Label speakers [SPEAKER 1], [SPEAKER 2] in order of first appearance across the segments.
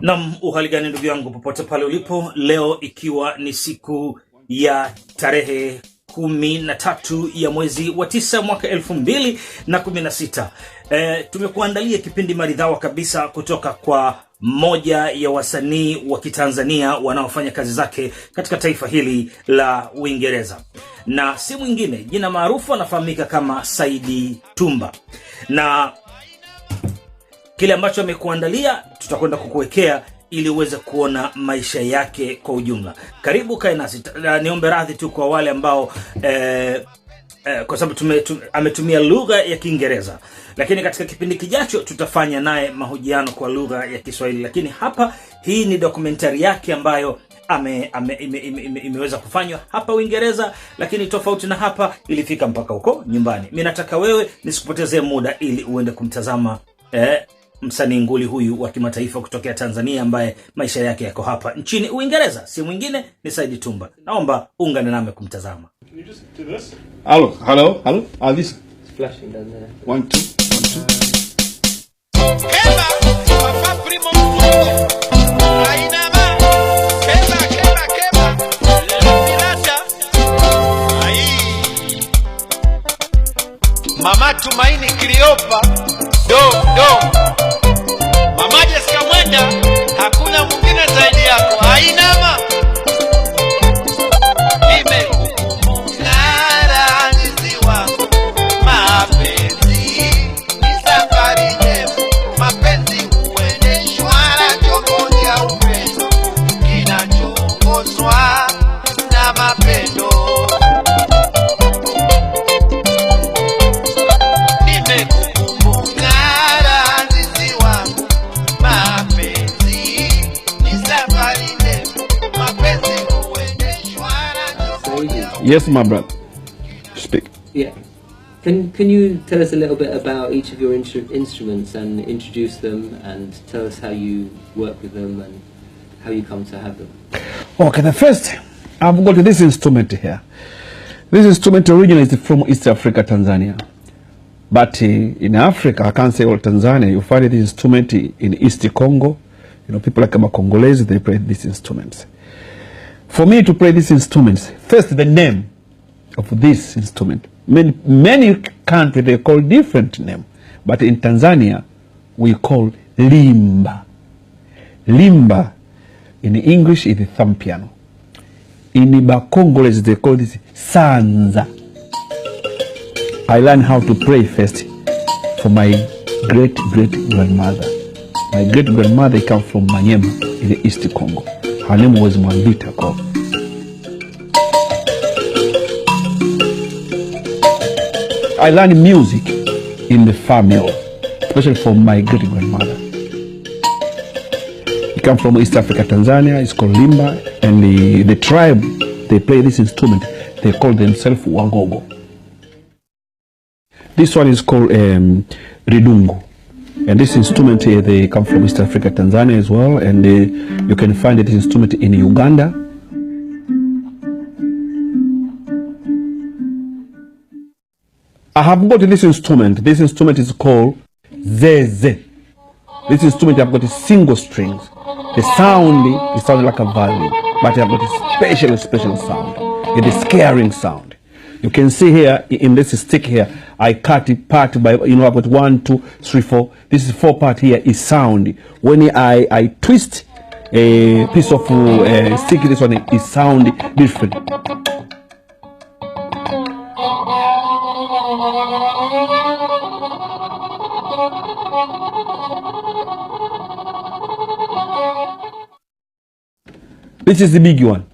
[SPEAKER 1] Naam, uhali gani ndugu yangu popote pale ulipo, leo ikiwa ni siku ya tarehe 13 ya mwezi wa 9 mwaka 2016. Tumekuandalia kipindi maridhawa kabisa kutoka kwa mmoja ya wasanii wa Kitanzania wanaofanya kazi zake katika taifa hili la Uingereza, na si mwingine, jina maarufu anafahamika kama Saidi Tumba, na kile ambacho amekuandalia tutakwenda kukuwekea ili uweze kuona maisha yake kwa ujumla. Karibu kae nasi. Niombe radhi tu kwa wale ambao kwa sababu ametumia lugha ya Kiingereza, lakini katika kipindi kijacho tutafanya naye mahojiano kwa lugha ya Kiswahili. Lakini hapa hii ni documentary yake ambayo imeweza kufanywa hapa Uingereza, lakini tofauti na hapa ilifika mpaka huko nyumbani. Mimi nataka wewe nisikupotezee muda ili uende kumtazama msanii nguli huyu wa kimataifa kutokea Tanzania ambaye maisha yake yako hapa nchini Uingereza. Si mwingine ni Saidi Tumba. Naomba ungane nami kumtazama.
[SPEAKER 2] Can you just do this?
[SPEAKER 3] Hello. This
[SPEAKER 4] It's flashing down there.
[SPEAKER 3] 1 2 1 2.
[SPEAKER 5] Keba, papa primo mzungu. Ainama. Keba. La pirata. Ai. Mama Tumaini Cleopa. Do. Mama Jessica Mwenda, hakuna mwingine zaidi yako. Ainama.
[SPEAKER 3] Yes, my brother. Speak.
[SPEAKER 4] Yeah. Can you tell us a little bit about each of your instruments and introduce them, and tell us how you work with them and how you come to have them?
[SPEAKER 3] Okay, the first, I've got this instrument here. This instrument originally is from East Africa, Tanzania. But in Africa, I can't say all Tanzania, you find this instrument in East Congo. You know, people like Congolese, they play these instruments. For me to play these instruments, first the name of this instrument. Many countries, they call different name. But in Tanzania, we call limba. Limba, in English, is the thumb piano. In Congolese, they call this sanza. I learned how to play first from my great-great-grandmother. My great-grandmother came from Manyema in the East Congo. Her name was Mwambita Ko. I learned music in the family, especially from my great-grandmother. He comes from East Africa, Tanzania. It's called limba, and the tribe, they play this instrument. They call themselves Wangogo. This one is called Ridungu. And this instrument, they come from East Africa, Tanzania as well. And you can find this instrument in Uganda. I have got this instrument. This instrument is called Zeze. This instrument, I've got a single strings. The sound, it sounds like a violin. But I've got a special sound. It's a scaring sound. You can see here in this stick here, I cut it part by, you know, I've got 1 2 3 4. This is 4 part here is sound. When I twist a piece of stick, this one is sound different. This is the big one.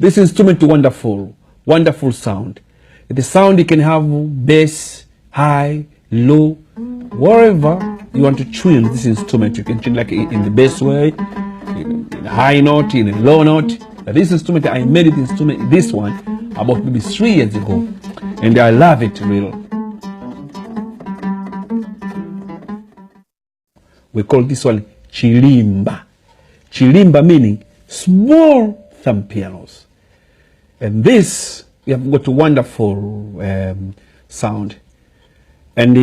[SPEAKER 3] This instrument is wonderful sound. The sound, you can have bass, high, low, wherever you want to tune this instrument. You can tune like in the bass way, in a high note, in a low note. This instrument, I made this one about maybe 3 years ago, and I love it real. We call this one chilimba. Chilimba meaning small thumb pianos. And this, we have got a wonderful sound. And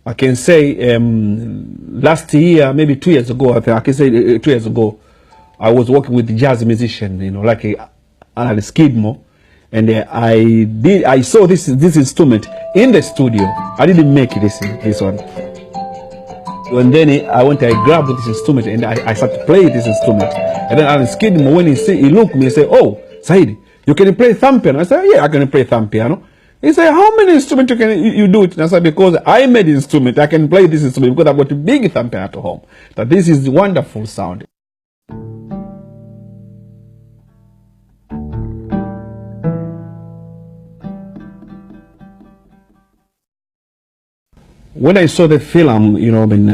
[SPEAKER 3] I can say last year, maybe 2 years ago, I can say 2 years ago, I was working with jazz musician, like Alan Skidmore, and I saw this instrument in the studio. I didn't make this one. And then I grabbed this instrument and I started playing this instrument. And then Alan Skidmore, when he looked at me, he said, "Oh, Said, you can play thumb piano?" I said, "Yeah, I can play thumb piano." He said, "How many instruments you do it?" And I said, "Because I made the instrument, I can play this instrument because I've got a big thumb piano at home." That this is the wonderful sound. When I saw the film,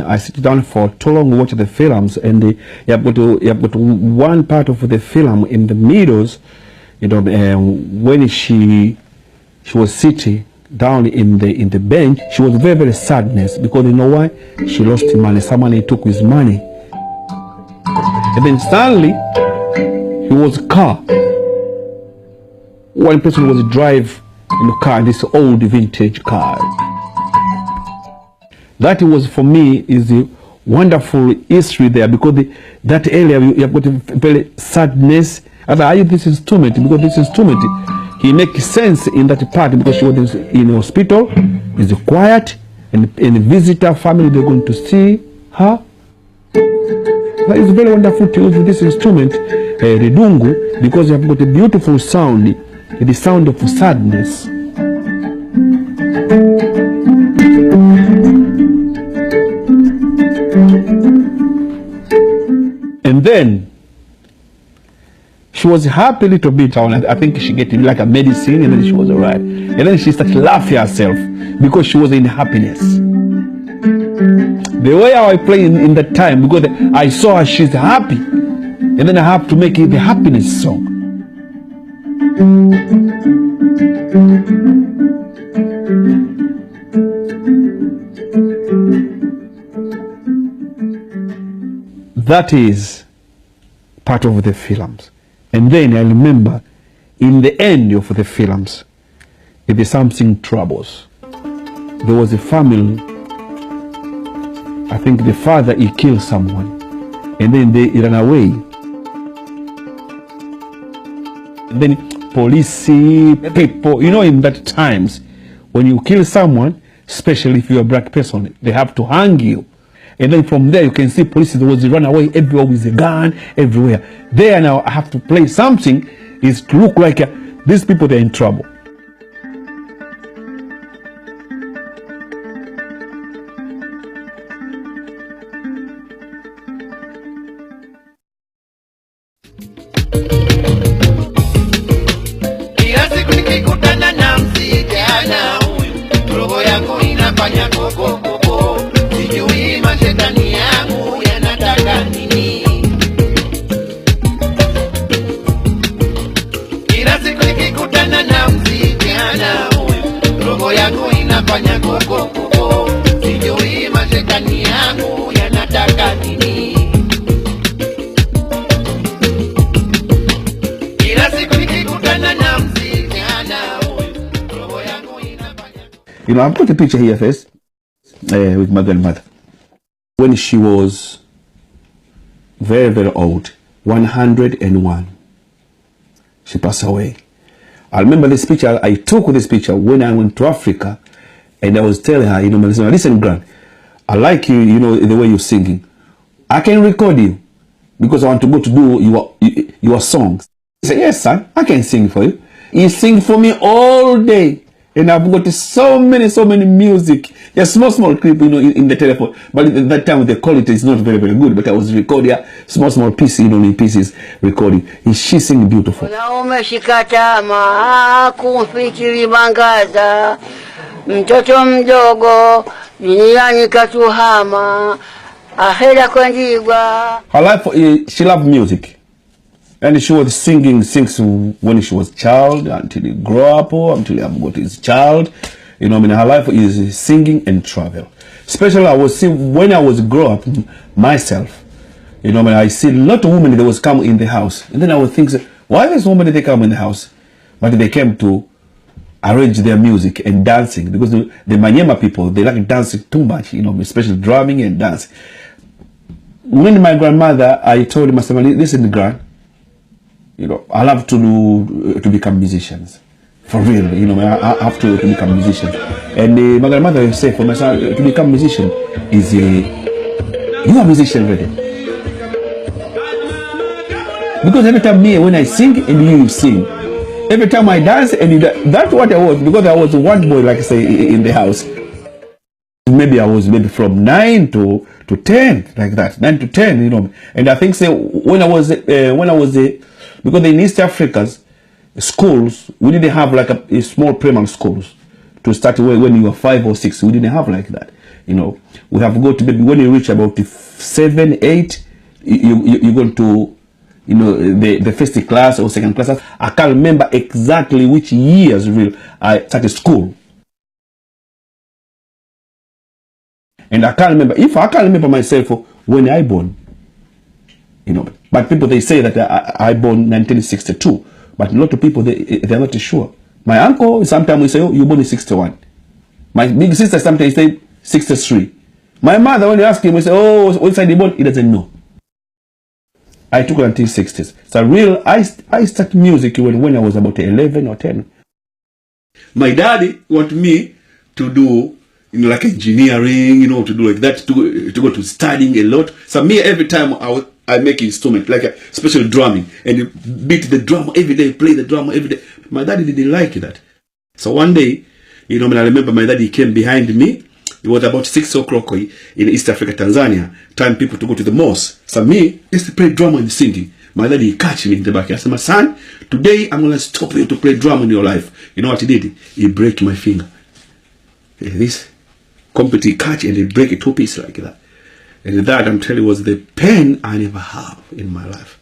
[SPEAKER 3] I sit down for too long watch the films, and you have got one part of the film in the middles, when she was sitting down in the bench, she was very, very sadness because you know why? She lost money. Someone took his money, and then suddenly he was a car. One person was drive in the car, this old vintage car. That was for me is a wonderful history there because that area you have got a very sadness. As I use this instrument because this instrument he makes sense in that part because she was in hospital, is quiet, and visitor family they're going to see her. That is very wonderful to use this instrument, Redungu, because you have got a beautiful sound, the sound of sadness. And then she was happy a little bit. I think she get like a medicine, and then she was alright. And then she started laughing herself because she was in happiness. The way I play in that time, because I saw her, she's happy, and then I have to make it the happiness song. That is part of the films. And then I remember in the end of the films, if there's something troubles, there was a family, I think the father, he killed someone, and then they ran away. And then police, people, in that times, when you kill someone, especially if you're a black person, they have to hang you. And then from there you can see police was run away everywhere with a gun, everywhere. There now I have to play something is to look like these people, they're in trouble.
[SPEAKER 5] Kila siku nikikutana na msichana huyu, roho yangu inafanya koko koko, sijui mashetani yangu yanataka nini. Kila siku nikikutana na msichana huyu, roho yangu inafanya koko koko, sijui mashetani yangu yanataka nini. Kila siku nikikutana na msichana huyu, roho yangu inafanya.
[SPEAKER 3] I've got a picture here first with my grandmother when she was very, very old, 101. She passed away. I remember this picture. I took this picture when I went to Africa, and I was telling her, listen, Grand, I like you, the way you're singing. I can record you because I want to go to do your songs. He said, "Yes, son, I can sing for you." He sing for me all day. And I've got so many music. Yeah, small clip, in the telephone. But at that time, the quality is not very, very good. But I was recording small pieces, in pieces recording. She sing beautiful.
[SPEAKER 2] Umeshikatama kumfikiri mangaza, mtoto mdogo duniani katuhama, ahera kwendigwa.
[SPEAKER 3] Her life, she loved music. And she was sings when she was a child until he grew up, or until he got his child. Her life is singing and travel. Especially I was seeing when I was grow up myself. I see a lot of women that was come in the house. And then I would think, why this woman they come in the house? But they came to arrange their music and dancing, because the Manyema people, they like dancing too much, you know, especially drumming and dancing. When my grandmother, I told my family, listen, grand, you know, I love to become musicians. For real, you know, I have to become musicians. And my grandmother will say, for my son, to become musician is you are a musician already. Because every time when I sing and you sing, every time I dance and you dance, that's what I was, because I was one boy, like I say, in the house. Maybe I was from 9 to 10, like that, 9 to 10, you know. And I think so when I was because in East Africa's schools, we didn't have like a small primary schools to start when you were 5 or 6. We didn't have like that, you know. We have to go to maybe when you reach about 7, 8, you go to, you know, the first class or second class. I can't remember exactly which years real I started school. And I can't remember myself when I born, you know. But people, they say that I born 1962, but a lot of people, they're not sure. My uncle, sometimes we say, oh, you born in 61. My big sister sometimes say 63. My mother, when you ask him, we say, oh, when side you born, he doesn't know. I took it until 60s. So real, I started music when I was about 11 or 10. My daddy want me to do, you know, like engineering, you know, to do like that, to go to studying a lot. So me, every time I make instrument, like a special drumming, and you beat the drum every day, play the drum every day. My daddy didn't like that. So one day, you know, I remember my daddy came behind me. It was about 6 o'clock in East Africa, Tanzania. Time people to go to the mosque. So me, just to play drum and singing. My daddy catch me in the back. I said, my son, today I'm going to stop you to play drum in your life. You know what he did? He break my finger. This company catch and he break it 2 pieces like that. And that, I'm telling you, was the pain I never have in my life.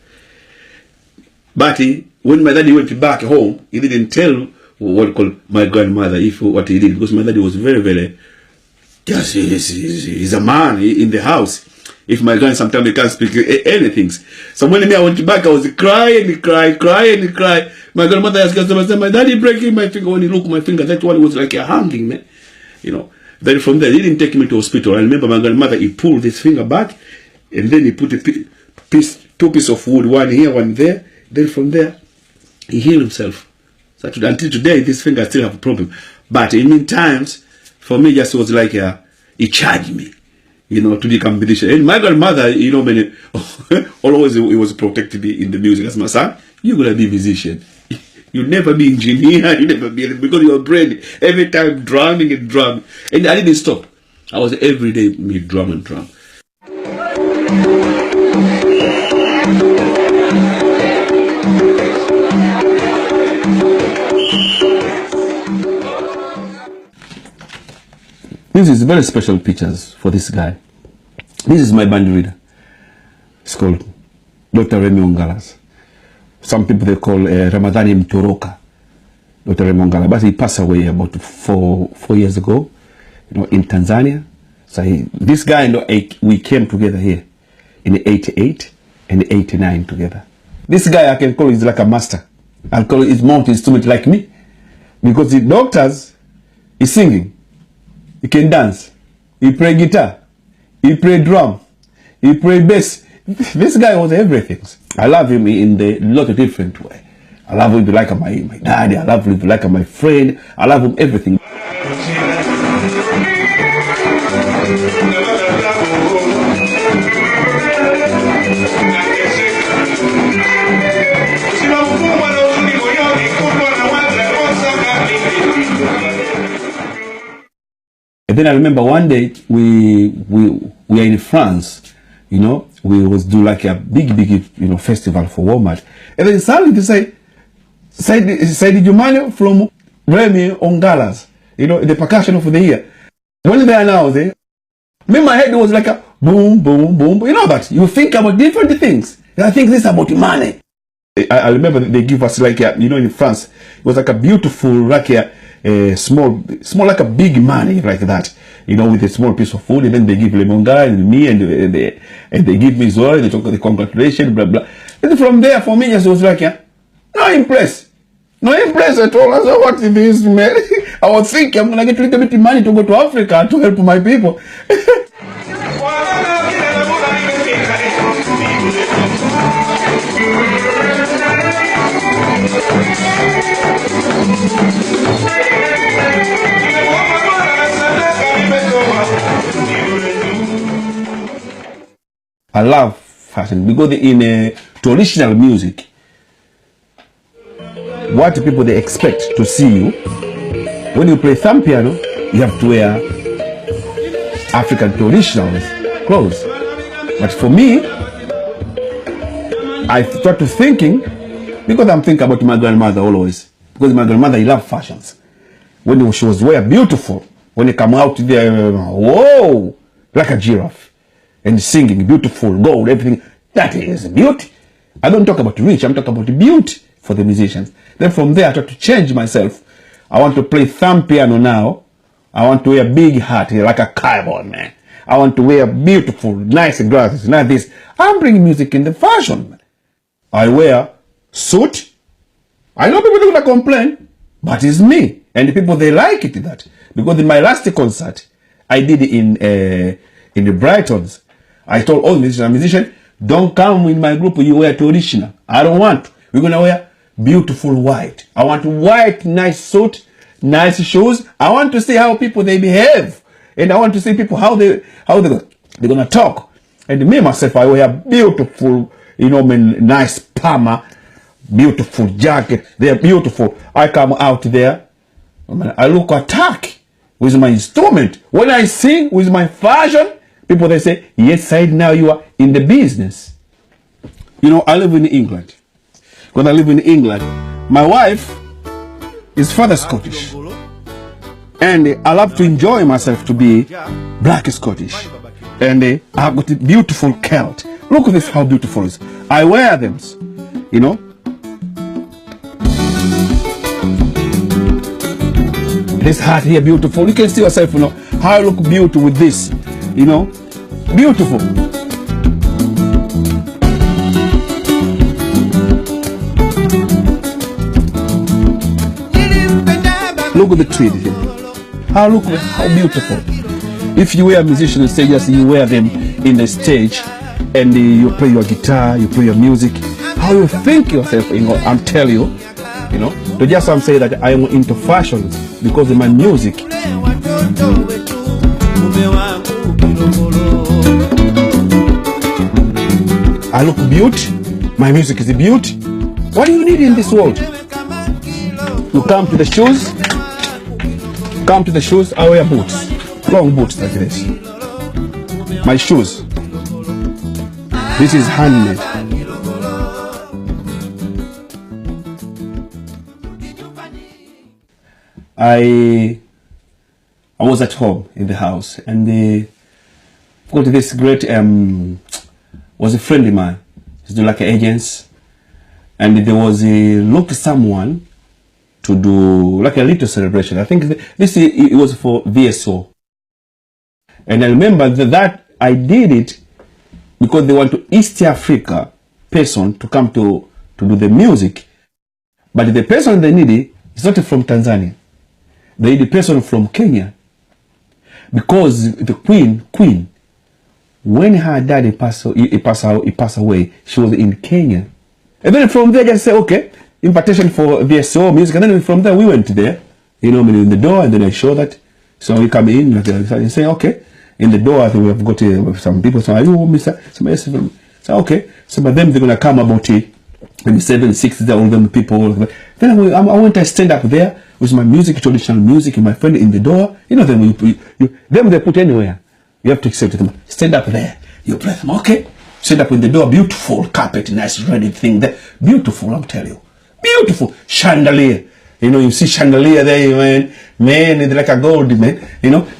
[SPEAKER 3] But when my daddy went back home, he didn't tell what called my grandmother what he did, because my daddy was very, very, yes, he's a man in the house. If my grand sometimes he can't speak anything. So when I went back, I was crying. My grandmother asked us, my daddy breaking my finger. When he looked at my finger, that one was like a hanging, man. You know. Then from there, he didn't take me to hospital. I remember my grandmother, he pulled this finger back, and then he put a 2 pieces of wood, one here, one there. Then from there, he healed himself. So until today, this finger still have a problem. But in meantime, for me, just was like he charged me, you know, to become musician. And my grandmother, you know, always it was protecting me in the music. As my son, you're gonna be a musician. You'll never be engineer, you never be, because your brain every time drumming and drumming. And I didn't stop. I was every day me drum and drum. This is very special pictures for this guy. This is my band leader. It's called Dr. Remy Ongalas. Some people they call Ramadhani Mtoroka, Dr. Remy Ongalas. But he passed away about 4 years ago, you know, in Tanzania. So this guy, you know, we came together here in 88 and 89 together. This guy I can call is like a master. I'll call his multi-instrument like me, because the doctors is singing, he can dance, he play guitar, he play drum, he play bass. This guy was everything. I love him in a lot of different way. I love him like my daddy. I love him like my friend. I love him everything. And then I remember one day we are in France, you know. We was do like a big, you know, festival for Walmart. And then suddenly they say, Saidi Jumane from Remy Ongalas, you know, the percussion of the year. When they announced it, my head was like a boom, boom, boom. You know, but you think about different things. I think this is about money. I remember they give us like a, you know, in France, it was like a beautiful, like a small like a big money like that, you know, with a small piece of food, and then they give Lemonga and me, and they give me Zoe, they talk the congratulations, blah blah. And from there, for me, it was like, no, impressed. No impress at all. I said, what is this, man? I was thinking I'm gonna get a little bit of money to go to Africa to help my people. I love fashion because in traditional music, what people they expect to see you when you play thumb piano, you have to wear African traditional clothes. But for me, I started thinking, because I'm thinking about my grandmother always, because my grandmother loved fashions. When she was wear beautiful, when they come out there, whoa, like a giraffe, and singing beautiful, gold, everything. That is beauty. I don't talk about rich, I'm talking about beauty for the musicians. Then from there I try to change myself. I want to play thumb piano now. I want to wear a big hat like a cowboy, man. I want to wear beautiful, nice glasses, not this. I'm bringing music in the fashion. I wear suit. I know people are gonna complain, but it's me. And the people, they like it that. Because in my last concert, I did it in the Brightons. I told all musicians, don't come in my group, you wear traditional. I don't want. We're gonna wear beautiful white. I want white, nice suit, nice shoes. I want to see how people they behave, and I want to see people how they're gonna talk. And me myself, I wear beautiful, nice Palmer, beautiful jacket. They're beautiful. I come out there, I look attack with my instrument. When I sing with my fashion, people they say, yes, Said, now you are in the business. I live in England. When I live in England, my wife is father Scottish. And I love to enjoy myself to be black Scottish. And I've got a beautiful kilt. Look at this, how beautiful it is. I wear them, This hat here, beautiful. You can see yourself, how I look beautiful with this, beautiful. Look at the tree here. How beautiful. If you were a musician and say yes, you wear them in the stage and you play your guitar, you play your music, how you think yourself, I'm telling you, So just I'm saying that I am into fashion because of my music. I look beauty, my music is a beauty. What do you need in this world? You come to the shoes, I wear boots, long boots like this. My shoes, this is handmade. I was at home in the house and got this great was a friend of mine. He's doing like agents, and there was looked someone to do like a little celebration. I think it was for VSO, and I remember that I did it because they want to East Africa person to come to do the music, but the person they needed is not from Tanzania. They need a person from Kenya, because the queen, when her daddy passed away, she was in Kenya. And then from there, just say, okay, invitation for VSO music. And then from there, we went there, in the door, and then I show that. So we come in and say, okay, in the door, I think we have got some people. So, so okay. So, but then they're going to come about maybe 7, 6, all them people. Then I went to stand up there with my music, traditional music, and my friend in the door. Then them they put anywhere. You have to accept them. Stand up there. You play them. Okay. Stand up in the door. Beautiful carpet, nice ready thing there. Beautiful, I'll tell you. Beautiful chandelier. You see chandelier there, man, it's like a gold, man.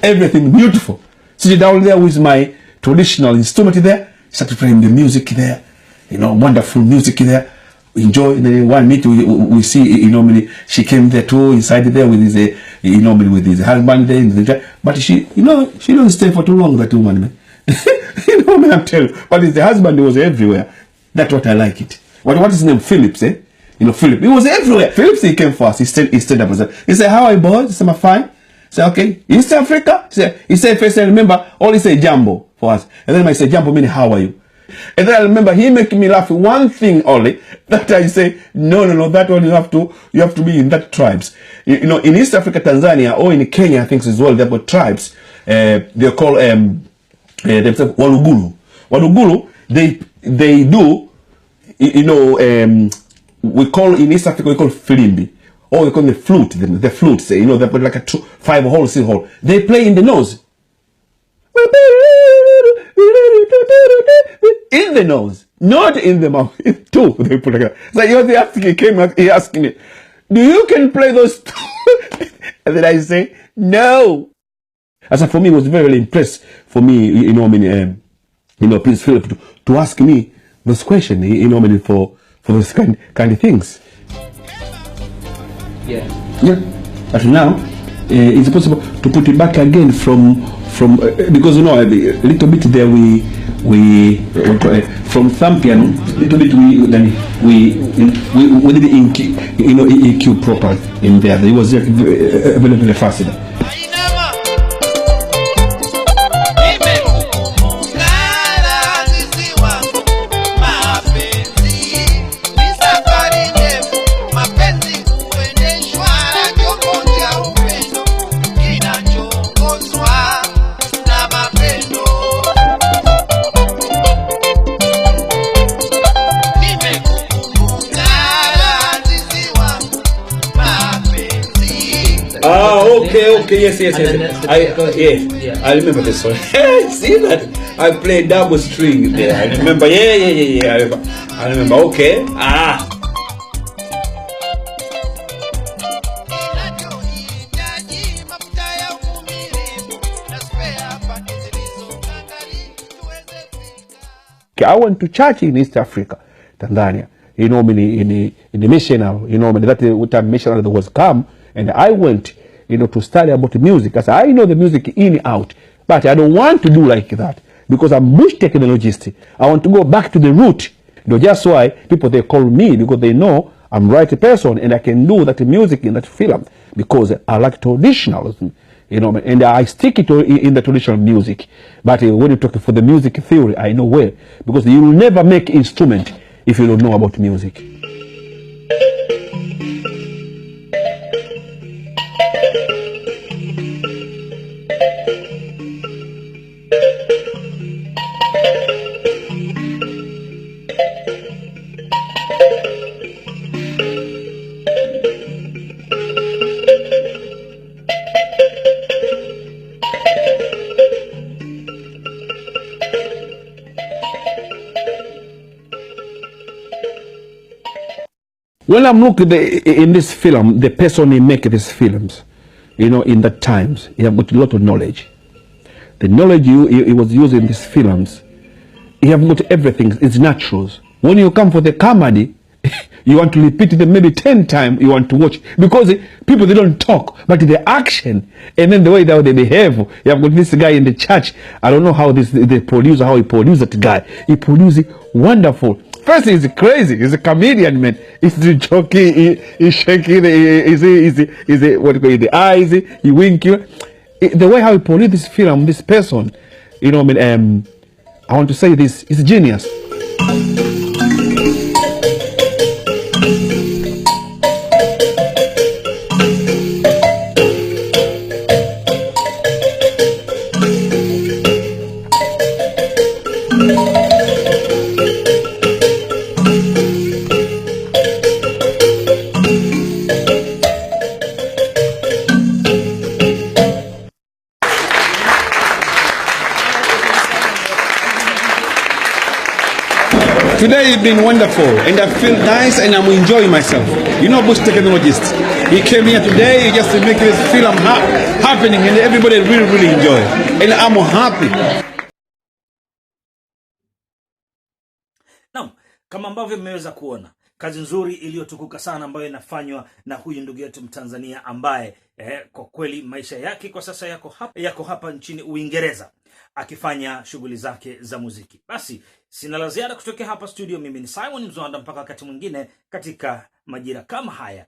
[SPEAKER 3] Everything beautiful. Sit down there with my traditional instrument there. Start playing the music there. Wonderful music there. Enjoy. And then one meet we see, she came there too, inside there with his, with his husband there. But she don't stay for too long, that woman, man. I'm telling you. But the husband was everywhere. That's what I like it. What is his name? Phillips, eh? You know, Philip. He was everywhere. Philip, he came first. He stood up and said, he said, how are you, boys? I said, I'm fine. I said, okay. East Africa? He said first, I remember, all he said, Jambo for us. And then I said, Jambo meaning, how are you? And then I remember he making me laugh. One thing only, that I say, no, that one you have to be in that tribes. You know, in East Africa, Tanzania, or in Kenya, I think as well, they've got tribes. They're called, themselves Waluguru. Waluguru, they do, you know, we call in East Africa, we call filimbi, or we call the flute. The flute, you know, they put like a 5-hole, 6-hole. They play in the nose, in the nose, not in the mouth. Two, they put like that. So he asking me, do you can play those two? And then I say, no. As for me, it was very, very impressed for me, you know, I mean, you know, Prince Philip to ask me those questions, you know, I mean, for those kind of things.
[SPEAKER 4] Yeah.
[SPEAKER 3] But now, it's possible to put it back again from because you know a little bit there we from thumb piano, little bit we did EQ proper in there. It was very, very fascinating. Okay, yes. I remember this one. See that? I played double string there. I remember. Yeah. I remember. Okay. Okay, I went to church in East Africa, Tanzania. You know, in the missionary. You know, that time missionary was come, and I went, you know, to study about music. I said, I know the music in and out, but I don't want to do like that because I'm bush technologist. I want to go back to the root. You know, just why people, they call me, because they know I'm right person and I can do that music in that film because I like traditionalism, you know, and I stick it in the traditional music. But when you talk for the music theory, I know where, because you will never make instrument if you don't know about music. When I'm looking in this film, the person who make these films, you know, in that times, he have got a lot of knowledge. The knowledge he was using in these films, he have got everything. It's natural. When you come for the comedy, you want to repeat them maybe 10 times. You want to watch because people, they don't talk, but the action and then the way that they behave. You have got this guy in the church. I don't know how the producer, how he produced that guy. He produced it wonderful. First, he's crazy. He's a comedian, man. He's joking. He's shaking. He's what do you call it? The eyes. He winking. The way how he produced this film, this person, you know, I mean, I want to say this is genius. Today has been wonderful and I feel nice and I'm enjoying myself. You know, bush technologist, he came here today just to make this film happening and everybody really enjoy it. And I'm happy.
[SPEAKER 1] Naam, kama ambavyo mmeweza kuona kazi nzuri iliyotukuka sana ambayo inafanywa na huyu ndugu yetu Mtanzania ambaye kwa kweli maisha yake kwa sasa yako hapa nchini Uingereza akifanya shughuli zake za muziki. Basi Sina la ziada kutokea hapa studio. Mimi ni Simon Mzwanda, mpaka wakati mwingine katika majira kama haya.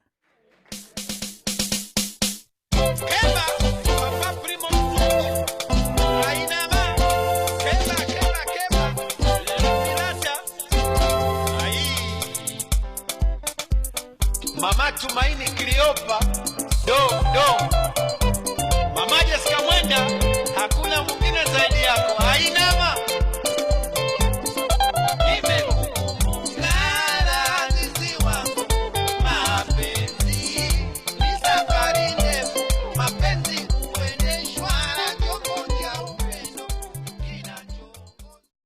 [SPEAKER 5] Mama Tumaini Cleopa